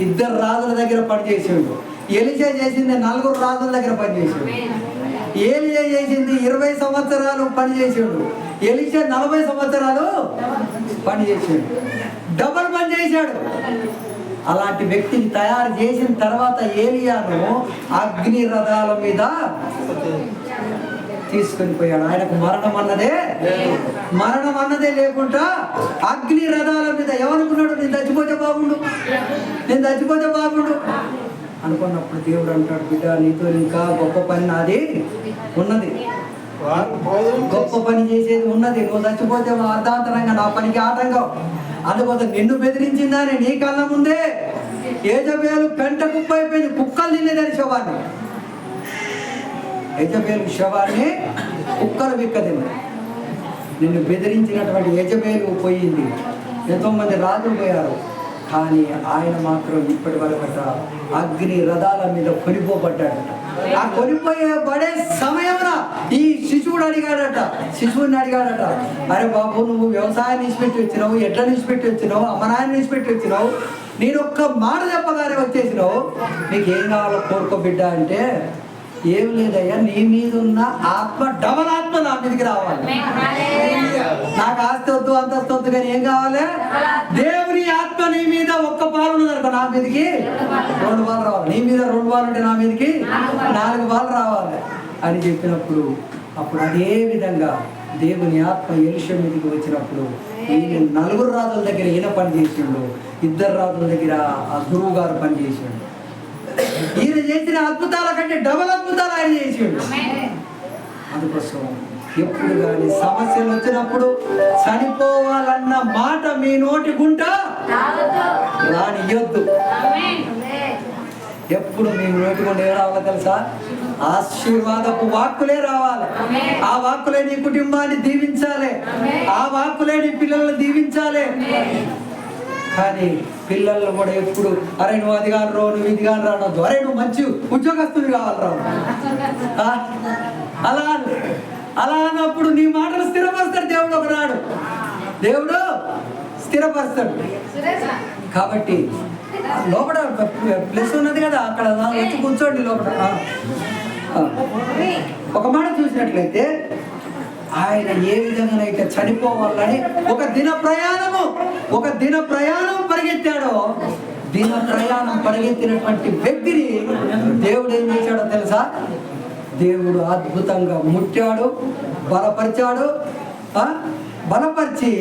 2 రాజుల దగ్గర పనిచేసాడు. ఎలీషా చేసింది 4 రాజుల దగ్గర పనిచేసాడు. ఏలియా చేసింది 20 సంవత్సరాలు పనిచేసాడు. ఎలీషా 40 సంవత్సరాలు పనిచేసాడు. డబల్ పని చేశాడు. అలాంటి వ్యక్తిని తయారు చేసిన తర్వాత ఏలియాను అగ్ని రథాల మీద తీసుకొని పోయాడు. ఆయనకు మరణం అన్నదే లేకుండా అగ్ని రథాల మీద ఏమనుకున్నాడు? నేను చచ్చిపోతే బాగుండు అనుకున్నప్పుడు దేవుడు అంటాడు, బిడ్డ నీతో ఇంకా గొప్ప పని నాది ఉన్నది, గొప్ప పని చేసేది ఉన్నది. నువ్వు చచ్చిపోతే అర్ధాంతరంగా నా పనికి ఆటంకం. అందుకోసం నిన్ను బెదిరించిందని నీ కళ్ళ ముందే యెజబెలు పెంట కుప్ప అయిపోయింది, కుక్కలు తినేదని శవాన్ని. యెజబెలు శవాన్ని కుక్కలు బిక్కదింది. నిన్ను బెదిరించినటువంటి యెజబెలు పోయింది. 100 మంది రాజులు పోయారు. కానీ ఆయన మాత్రం ఇప్పటి వరకట అగ్ని రథాల మీద కొనిపోబడ్డాడట. ఆ కొనిపోయే సమయంలో ఈ శిశువుని అడిగాడట, అరే బాబు, నువ్వు వ్యవసాయాన్ని ఇచ్చిపెట్టి వచ్చినావు, ఎట్లా ఇచ్చిపెట్టి వచ్చినావు, అమ్మనాయన్ని ఇచ్చిపెట్టి వచ్చినావు, నేను ఒక్క మాట చెప్పగానే వచ్చేసినావు, నీకేం కావాలో కోరుకో బిడ్డ అంటే, ఏం లేదయ్యా, నీ మీద ఉన్న ఆత్మ డబల్ ఆత్మ నా మీదకి రావాలి. నాకు ఆస్తి వద్దు, అంతస్తు వద్దు, కానీ ఏం కావాలి? దేవుని ఆత్మ నీ మీద ఒక్క పాలు ఉన్నదనుకో, నా మీదకి 2 పాలు రావాలి. నీ మీద 2 పాలు ఉంటే నా మీదకి 4 పాలు రావాలి అని చెప్పినప్పుడు, అప్పుడు అదే విధంగా దేవుని ఆత్మ ఎలీషా మీదకి వచ్చినప్పుడు ఈయన 4 రాజుల దగ్గర ఈయన పని చేసిండు, 2 రాజుల దగ్గర ఆ గురువు గారు పని చేసిండు. ఈయన చేసిన అద్భుతాల కంటే డబల్ అద్భుతాలు ఆయన చేసిండు. అందుకోసం ఎప్పుడు కానీ సమస్యలు వచ్చినప్పుడు చనిపోవాలన్న మాట మీ నోటి గుంట రానియొద్దు. ఎప్పుడు మీ నోటి గుంట ఏ రావాలో తెలుసా? ఆశీర్వాదపు వాక్కులే రావాలి. ఆ వాక్కులే నీ కుటుంబాన్ని దీవించాలి, ఆ వాక్కులే నీ పిల్లల్ని దీవించాలి. కానీ పిల్లలు కూడా ఎప్పుడు అరే నువ్వు అది కాని రావు, నువ్వు ఇది కాని రావద్దు, అరే నువ్వు మంచి ఉద్యోగస్తుని కావాలి రావు, అలా అన్నప్పుడు నీ మాటలు స్థిరపరుస్తాడు దేవుడు. ఒకనాడు దేవుడు స్థిరపరుస్తాడు. కాబట్టి లోపల ప్లస్ ఉన్నది కదా, అక్కడ వచ్చి కూర్చోండి లోపల. ఒక మాట చూసినట్లయితే ఆయన ఏ విధంగానైతే చనిపోవాలని ఒక దిన ప్రయాణం పరిగెత్తాడో, దిన ప్రయాణం పరిగెత్తినటువంటి వ్యక్తిని దేవుడు ఏం చేశాడో తెలుసా? దేవుడు అద్భుతంగా ముట్టాడు, బలపరిచి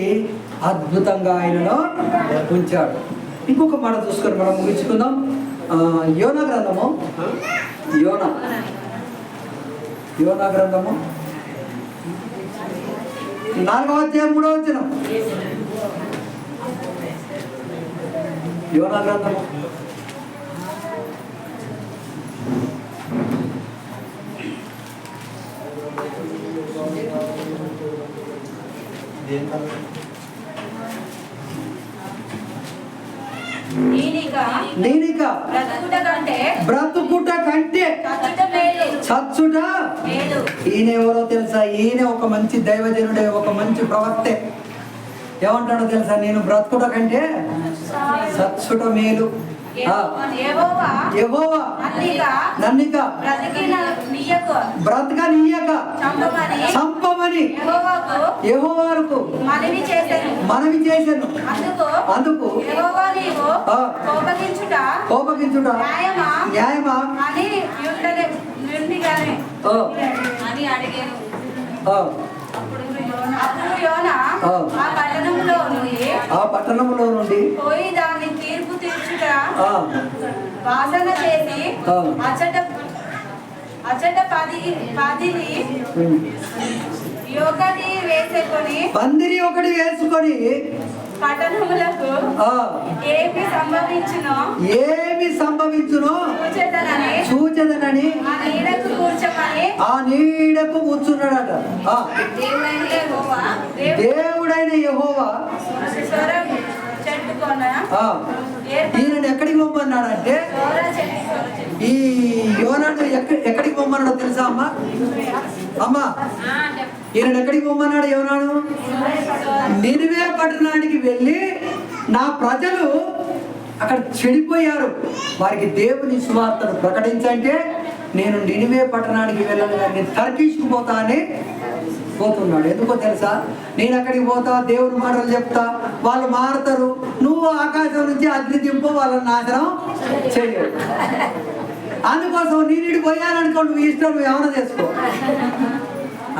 అద్భుతంగా ఆయనను ఉంచాడు. ఇంకొక మాట చూసుకొని మనం ముగించుకుందాం. యోనా గ్రంథము 4వ అధ్యాయం 3వ వచనం. యోనా గ్రంథము నేనిక బ్రతుకుట కంటే చచ్చుట. ఈయన ఎవరో తెలుసా? ఈయన ఒక మంచి దైవజనుడే, ఒక మంచి ప్రవక్తే. ఏమంటాడో తెలుసా? నేను బ్రతుకుట కంటే చచ్చుట మేలు. యెహోవా నన్నిక బ్రతకనీయక చంపమని యెహోవాకు మనవి చేశాను. అందుకు కోపగించుట న్యాయమా ఆ పట్టణంలో నుండి
పోయి దాన్ని తీర్పు తీర్చుట వాసన చేసి అచ్చట
పందిరి ఒకటి వేసుకొని
పట్టణములకు ఏమి సంభవించునో
చూచెదనని ఆ నీడకు కూర్చున్నాడట. దేవుడైన యెహోవా ఈయనను ఎక్కడికి పంపన్నాడంటే, ఈ యోనాను ఎక్కడికి పంపన్నాడో తెలుసా అమ్మా? ఈయన ఎక్కడికి పంపన్నాడు యోనాను? నినివే పట్టణానికి వెళ్ళి నా ప్రజలు అక్కడ చెడిపోయారు, వారికి దేవుని సువార్తను ప్రకటించంటే నేను నినివే పట్టణానికి వెళ్ళాలి, నేను తర్కీష్కు పోతా అని పోతున్నాడు. ఎందుకో తెలుసా? నేను అక్కడికి పోతా, దేవుని మాటలు చెప్తా, వాళ్ళు మారుతారు, నువ్వు ఆకాశం నుంచి అగ్ని దింపు, వాళ్ళని నాశనం చేయవు. అందుకోసం నేను పోయాననుకో, నువ్వు ఇష్టం, నువ్వు ఏమైనా చేసుకో.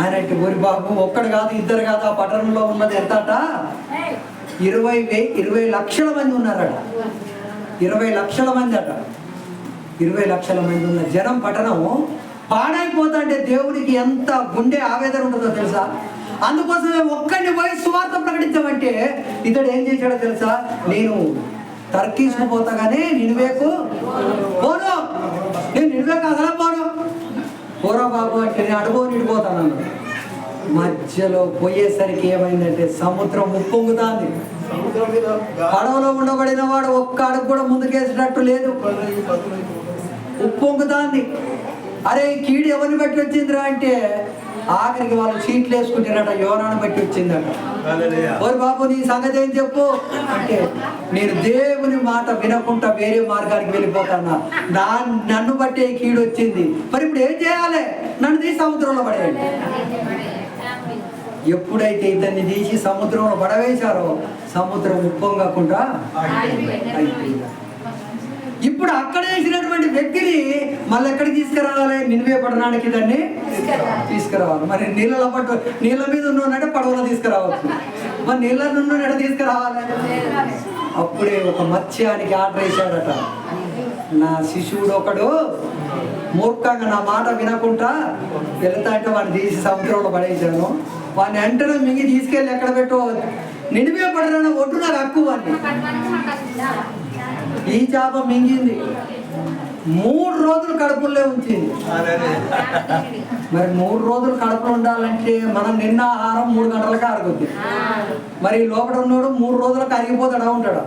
ఆయన ఊరి బాబు ఒక్కడు కాదు, ఇద్దరు కాదు, ఆ పట్టణంలో ఉన్నది ఎంతట 20 లక్షల మంది ఉన్నారట. 20 లక్షల మంది అట. 20 లక్షల మంది ఉన్న జనం పట్టణం పాడైపోతుంటే దేవునికి ఎంత గుండె ఆవేదన ఉంటుందో తెలుసా? అందుకోసమే ఒక్కడిని పోయి సువార్త ప్రకటించమంటే ఇతడు ఏం చేశాడో తెలుసా? నేను తర్కీష్కు పోతా కానీ నినివేకు పోను, నేను నినివేకు అసలు పోను. పోరా బాబు అంటే నేను అడుగు నిడిపోతాను. మధ్యలో పోయేసరికి ఏమైందంటే సముద్రం ఉప్పొంగుతాంది. పడవలో ఉండబడిన వాడు ఒక్క అడుగు కూడా ముందుకేసినట్టు లేదు, ఉప్పొంగుతాంది. అరే కీడు ఎవరిని బట్టి వచ్చిందిరా అంటే ఆఖరికి వాళ్ళు చీట్లు వేసుకుంటారట, యోనాను బట్టి వచ్చిందట. ఓరి బాబు నీ సంగతి ఏం చెప్పు అంటే, నేను దేవుని మాట వినకుండా వేరే మార్గానికి వెళ్ళిపోతానా, నన్ను బట్టే కీడు వచ్చింది, మరి ఇప్పుడు ఏం చేయాలి? నన్ను తీసి సముద్రంలో పడేయండి. ఎప్పుడైతే ఇద్దరిని తీసి సముద్రంలో పడవేశారో సముద్రం ఉప్పొంగకుండా అయిపోయింది. ఇప్పుడు అక్కడ వేసినటువంటి వ్యక్తిని మళ్ళీ ఎక్కడికి తీసుకురావాలి? నినివే పట్టణానికి దాన్ని తీసుకురావాలి. మరి నీళ్ళ మీద ఉన్నట్టే పడవలో తీసుకురావచ్చు, మరి నీళ్ళ నుండి తీసుకురావాలి. అప్పుడే ఒక మత్స్యానికి ఆర్డర్ వేశాడట. నా శిశువుడు ఒకడు మూర్ఖంగా నా మాట వినకుండా వెళ్తా అంటే వాడిని తీసి సముద్రంలో పడేసాను, వాడిని వెంటనే మింగి తీసుకెళ్ళి ఎక్కడ పెట్టో నినివే పట్టణాన్ని ఒడ్డు నాకు హక్కు వాడిని. ఈ చేప మింగింది, 3 రోజులు కడుపులో ఉంచింది. మరి 3 రోజులు కడుపులో ఉండాలంటే మనం నిన్న ఆహారం 3 గంటలకు అరుగుద్ది. మరి లోపల ఉన్నాడు 3 రోజులకు అరిగిపోతాడా ఉంటాడా?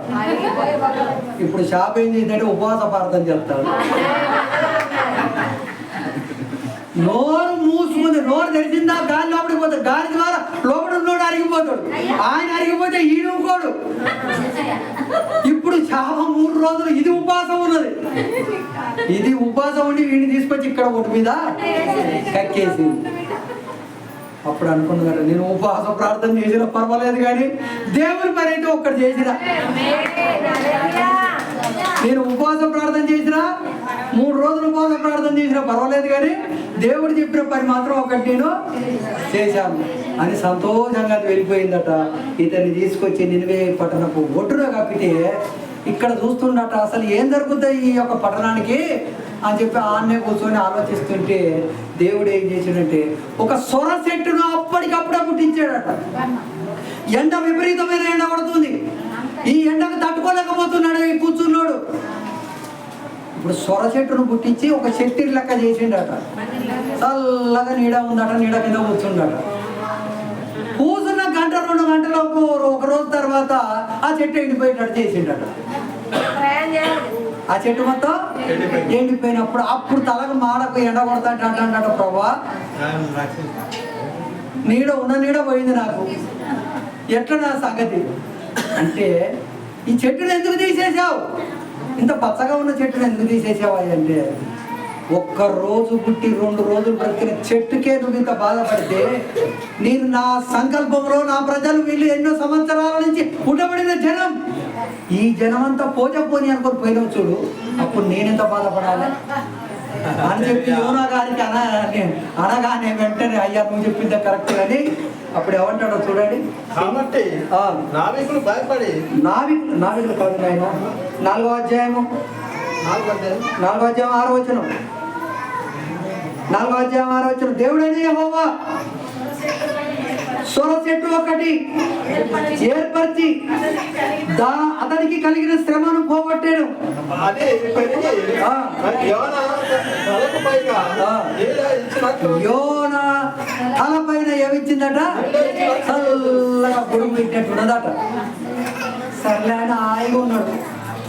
ఇప్పుడు చేప ఏం చేద్దంటే ఉపవాస ప్రార్థన చేస్తాడు. నోరు మూసుకుంది, నోరు తెరిచిందా గాలి లోపలికి పోతాడు, గాలి ద్వారా లోపల ఉన్నోడు అరిగిపోతాడు. ఆయన అరిగిపోతే ఈడుకోడు. ఇప్పుడు శాపం 3 రోజులు ఇది ఉపవాసం ఉన్నది. ఇది ఉపవాసం ఉండి వీడిని తీసుకొచ్చి ఇక్కడ ఒట్టు మీద కక్కేసి అప్పుడు అనుకున్నాడు, నేను ఉపవాస ప్రార్థన చేసినా పర్వాలేదు కానీ దేవుని పని అయితే ఒక్కటి చేసినా. నేను ఉపవాస ప్రార్థన చేసినా 3 రోజులు ఉపవాస ప్రార్థన చేసినా పర్వాలేదు కానీ దేవుడు చెప్పిన పని మాత్రం ఒకటి నేను చేశాను అని సంతోషంగా వెళ్ళిపోయిందట. ఇతన్ని తీసుకొచ్చి నినివే పట్టణపు ఒడ్డున కప్పితే ఇక్కడ చూస్తుండట అసలు ఏం జరుగుతుంది ఈ యొక్క పట్టణానికి అని చెప్పి ఆన్నే కూర్చొని ఆలోచిస్తుంటే దేవుడు ఏం చేశాడంటే ఒక సొర చెట్టును అప్పటికప్పుడే పుట్టించాడట. ఎండ విపరీతమైన ఎండ పడుతుంది, ఈ ఎండకు తట్టుకోలేకపోతున్నాడు ఈ కూర్చున్నాడు. ఇప్పుడు సొర చెట్టును పుట్టించి ఒక చెట్టు లెక్క చేసిండట. చల్లగా నీడ ఉందట, నీడ కింద కూర్చుండట. కూర్చున్న గంట 2 గంటలకు ఒక రోజు తర్వాత ఆ చెట్టు ఎండిపోయేటట్టు చేసిండట. ఆ చెట్టు మొత్తం ఎండిపోయినప్పుడు అప్పుడు తలకు మాడకు ఎండ కొడతాంటే అంటాడట, ప్రభా నీడ ఉన్న నీడ పోయింది నాకు, ఎట్లా నా సంగతి అంటే ఈ చెట్టును ఎందుకు తీసేసావు, ఇంత పచ్చగా ఉన్న చెట్టును ఎందుకు తీసేసావు అంటే ఒక్క రోజు పుట్టి 2 రోజులు బ్రతికిన చెట్టుకే నువ్వు ఇంత బాధపడితే నేను నా సంకల్పంలో నా ప్రజలు వీళ్ళు ఎన్నో సంవత్సరాల నుంచి ఉండబడిన జనం, ఈ జనం అంతా పోని అనుకొని పోయినావు చూడు, అప్పుడు నేనెంత బాధపడాలి అని చెప్పి యోనా గారికి అనగానే వెంటనే అయ్యా నువ్వు చెప్పిందే కరెక్ట్ అని అప్పుడు ఏమంటాడో చూడండి.
కాబట్టి నావికులు భయపడి
నావికులు కాదు నాయన 4వ అధ్యాయము 4వ అధ్యాయం 6వ వచనం 4వ అధ్యాయం 6వ వచనం దేవుడైన యెహోవా సొర చెట్టు ఒకటి ఏర్పరిచి అతనికి కలిగిన శ్రమను పోగొట్టాడు. యోనా తలపైన ఏమిచ్చిందట, చల్లగా పొడుగు పెట్టినట్టు ఉన్నదట. సర్లే ఆయన హాయిగా ఉన్నాడు,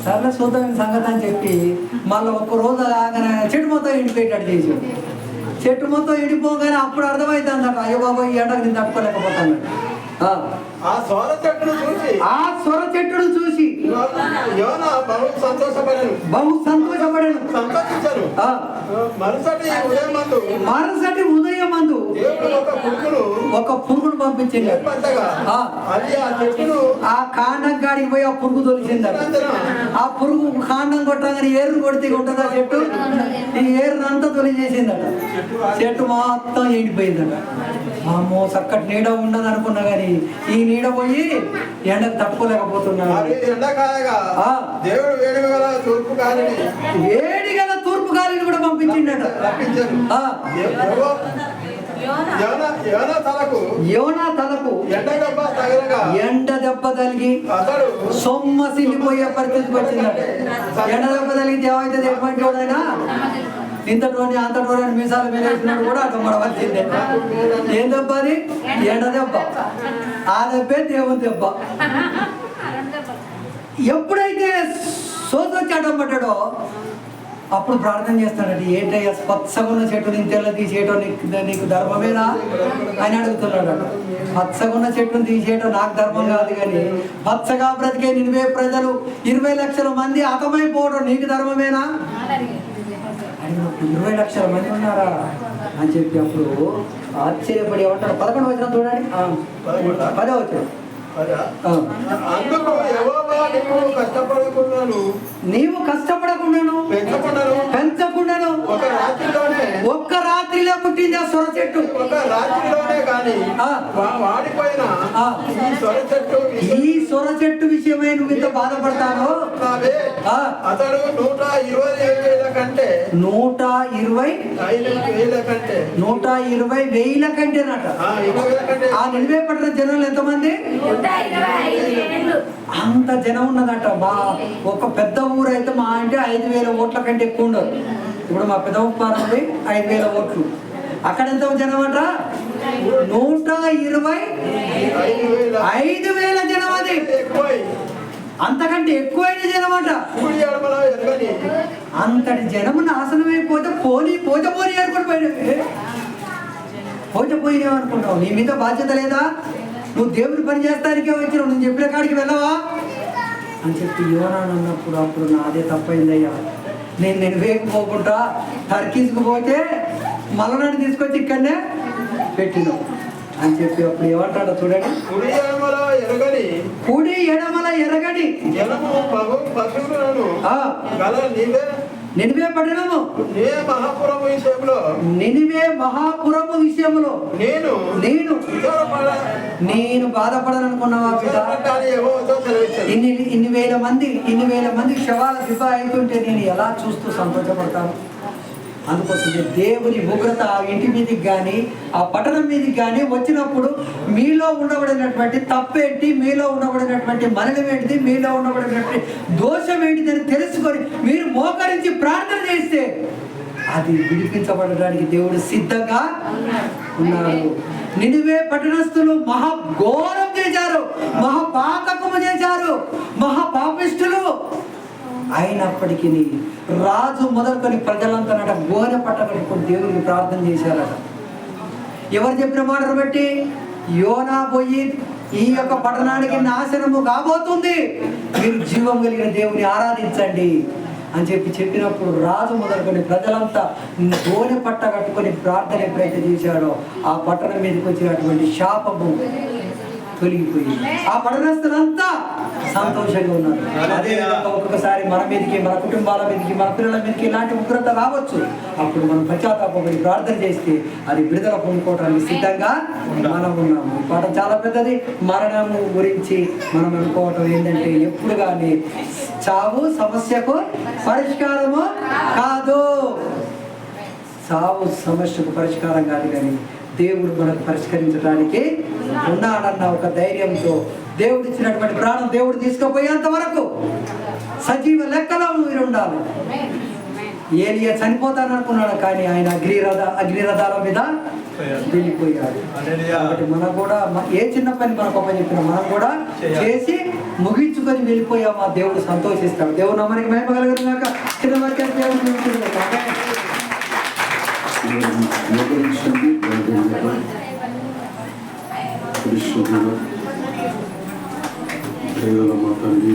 సర్లే చూద్దాం సంగతి అని చెప్పి మళ్ళీ ఒక్క రోజు ఆగానే చెట్టు మొత్తం ఎండిపోయేటట్టు చేసాడు. చెట్టు మొత్తం ఎండిపోగానే అప్పుడు అర్థమవుతుందట, అయ్యో బాబా ఈ ఎండకు నేను తట్టుకోలేకపోతాను.
ఆ సొర చెట్టును చూసి యోనా బహు సంతోషపడాను. మరుసటి ఉదయమందు ఒక పురుగును పంపించింది. ఆ కాండం కాడికి పోయి ఆ పురుగు తొలిచిందట. ఆ పురుగు కాండం కొట్టగానే ఏరు కొడితే ఉంటుందా చెట్టు, ఈ ఏరునంతా తొలిచేసిందట. చెట్టు మొత్తం ఎండిపోయిందట. అమ్మో చక్కటి నీడ ఉండదు అనుకున్నా కానీ ఈ నీడ పోయి ఎండకు తట్టుకోలేకపోతున్నాడు. వేడి గల తూర్పు గాలిని కూడా పంపించిండట. యోనా తలకు ఎండ దెబ్బ తగిలి సొమ్మసిల్లిపోయే పరిస్థితికి వచ్చిందట. ఎండ దెబ్బ తగిలితే ఏమైతే ఎటువంటి వాడైనా ఇంతటోని అంతటోని మీసాలు వేసినాడు కూడా అటు మడవచ్చిందే. ఏం దెబ్బ అది? ఎండ దెబ్బ. ఆ దెబ్బే దేవుని దెబ్బ. ఎప్పుడైతే సోదొచ్చి అడ్డం పడ్డాడో అప్పుడు ప్రార్థన చేస్తాడట, ఏంటయ్యా పచ్చగున్న చెట్టు నేను తెల్ల తీసేయటం నీకు ధర్మమేనా అని అడుగుతున్నాడట. పచ్చగున్న చెట్టును తీసేయటం నాకు ధర్మం కాదు కానీ పచ్చగా బ్రతికే నినివే ప్రజలు 20 లక్షల మంది హతమైపోవడం నీకు ధర్మమేనా? 20 లక్షల మంది ఉన్నారా అని చెప్పి అప్పుడు ఆశ్చర్యపడి ఏమంటారు. 11వ వచనం చూడండి, 10వ వచనం. నీవు కష్టపడకుండాను పెంచకుండాను ఒక్క రాత్రిలో పుట్టింది ఆ సొర చెట్టు. ఈ సొర చెట్టు విషయమై నువ్వు ఇంత బాధపడతాను. అతడు 120,000 కంటే
120,000 కంటేనట. ఆ నినివే పట్టిన జనాలు ఎంతమంది? అంత జనం ఉన్నదట. ఒక పెద్ద ఊరు అయితే మా అంటే 5,000 ఓట్ల కంటే ఎక్కువ ఉండదు. ఇప్పుడు మా పెద్ద ఉప్పారంది 5,000 ఓట్లు. అక్కడ ఎంత జనం అంట? 125,000 జనం. అది అంతకంటే ఎక్కువైన జనం అంట. అంతటి జనము నాశనమైపోతే పోని ఏర్పడి పోయినా అనుకుంటావు. నీ మీద బాధ్యత లేదా?
నువ్వు దేవుని పని చేస్తానికే వచ్చినావు, నువ్వు చెప్పిన కాడికి వెళ్ళవా అని చెప్పి యోనా అన్నప్పుడు అప్పుడు నాదే తప్పైందయ్యా, నేను వేయకపోకుండా టర్కీస్కు పోతే మల్లనాడు తీసుకొచ్చి ఇక్కడనే పెట్టినావు అని చెప్పి అప్పుడు ఏమంటాడో చూడండి.
కుడి ఎడమల ఎరగని
నినివే పట్టణము నినివే మహాపురము విషయంలో నేను బాధపడాలనుకున్నావా బిడ్డ? ఇన్ని వేల మంది శవాల దిబ్బ అవుతుంటే నేను ఎలా చూస్తూ సంతోషపడతాను? అందుకోసమే దేవుని ఉగ్రత ఆ ఇంటి మీదకి కానీ ఆ పట్టణం మీదకి కానీ వచ్చినప్పుడు మీలో ఉండబడినటువంటి తప్పేంటి, మీలో ఉండబడినటువంటి మరణం ఏంటిది, మీలో ఉండబడినటువంటి దోషం ఏంటిదని తెలుసుకొని మీరు మోకరించి ప్రార్థన చేస్తే అది విడిపించబడడానికి దేవుడు సిద్ధంగా ఉన్నాడు. నినివే పట్టణస్థులు మహాఘోరం చేశారు, మహాపాతకము చేశారు, మహాపాపిష్టులు. అయినప్పటికీ రాజు మొదలుకొని ప్రజలంతా గోనె పట్ట కట్టుకొని దేవుడికి ప్రార్థన చేశారట. ఎవరు చెప్పిన మాటను బట్టి? యోనా పోయి ఈ యొక్క పట్టణానికి నాశనము కాబోతుంది, మీరు జీవం కలిగిన దేవుని ఆరాధించండి అని చెప్పినప్పుడు రాజు మొదలుకొని ప్రజలంతా గోనె పట్ట కట్టుకొని ప్రార్థన ఎప్పుడైతే చేశాడో ఆ పట్టణం మీదకి వచ్చినటువంటి శాపము తొలగిపోయి ఆ పట్టణస్థులంతా సంతోషంగా ఉన్నారు. అదేవిధంగా ఒక్కొక్కసారి మన మీదకి, మన కుటుంబాల మీదకి, మన పిల్లల మీదకి ఇలాంటి ఉగ్రత రావచ్చు. అప్పుడు మనం పశ్చాత్తాపడి ప్రార్థన చేస్తే అది విడుదల పొందుకోవడానికి సిద్ధంగా మనం ఉన్నాము. ఈ పాట చాలా పెద్దది. మరణము గురించి మనం అనుకోవటం ఏంటంటే ఎప్పుడు కానీ చావు సమస్యకు పరిష్కారము కాదు, చావు సమస్యకు పరిష్కారం కాదు, కానీ దేవుడు మనకు పరిష్కరించడానికి ఉన్నాడన్న ఒక ధైర్యంతో దేవుడు ఇచ్చినటువంటి ప్రాణం దేవుడు తీసుకుపోయేంత వరకు సజీవ లెక్కలో మీరు ఉండాలి. ఏలియా చనిపోతాననుకున్నాడు, కానీ ఆయన అగ్నిరథాల మీద వెళ్ళిపోయాడు. కాబట్టి మనం కూడా ఏ చిన్న పని మనకు అప్ప చెప్పినా మనం కూడా చేసి ముగించుకొని వెళ్ళిపోయామా దేవుడు సంతోషిస్తాడు. దేవుడు నమ్మనికి మహిమ కలుగుతున్నాక చిన్న వాక్యం దేవుడు
మా తండ్రి